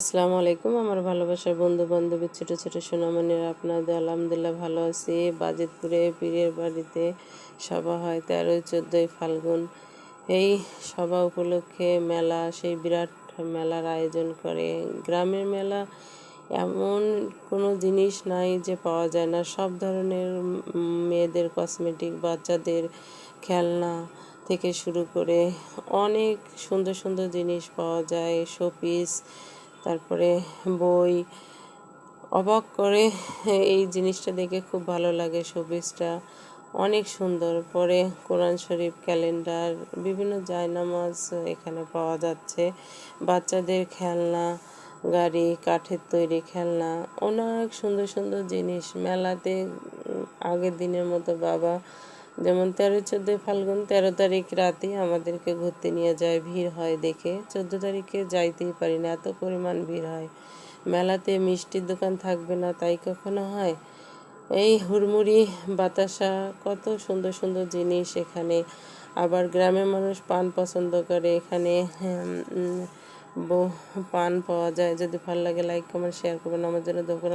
আসসালামু আলাইকুম আমার ভালোবাসার বন্ধু বান্ধবী ছোট ছোট সোনামণিরা আপনাদের আলহামদুলিল্লাহ ভালো আছি। বাজিতপুরে পীরের বাড়িতে সভা হয় 13-14 ফাল্গুন। এই সভা উপলক্ষে মেলা, সেই বিরাট মেলার আয়োজন করে। গ্রামের মেলা এমন কোনো জিনিস নাই যে পাওয়া যায় না। সব ধরনের মেয়েদের কসমেটিক, বাচ্চাদের খেলনা থেকে শুরু করে অনেক সুন্দর সুন্দর জিনিস পাওয়া যায়, শোপিস, তারপরে বই। অবাক করে এই জিনিসটা দেখে খুব ভালো লাগে। শোপিসটা অনেক সুন্দর। পরে কোরআন শরীফ, ক্যালেন্ডার, বিভিন্ন জায়নামাজ এখানে পাওয়া যাচ্ছে। বাচ্চাদের খেলনা, গাড়ি, কাঠের তৈরি খেলনা, অনেক সুন্দর সুন্দর জিনিস মেলাতে। আগের দিনের মতো বাবা যেমন 13-14 ফাল্গুন 13 তারিখ রাতে আমাদেরকে ঘুরতে নিয়ে যায়, ভিড় হয় দেখে। 14 তারিখে যাইতেই পারি না, এত পরিমাণ ভিড় হয়। মেলাতে মিষ্টির দোকান থাকবে না তাই কখনো হয়? এই হুড়মুড়ি, বাতাসা, কত সুন্দর সুন্দর জিনিস এখানে। আবার গ্রামের মানুষ পান পছন্দ করে, এখানে পান পাওয়া যায়। যদি ভালো লাগে লাইক কমেন্ট শেয়ার করবেন, আমার জন্য দোকান।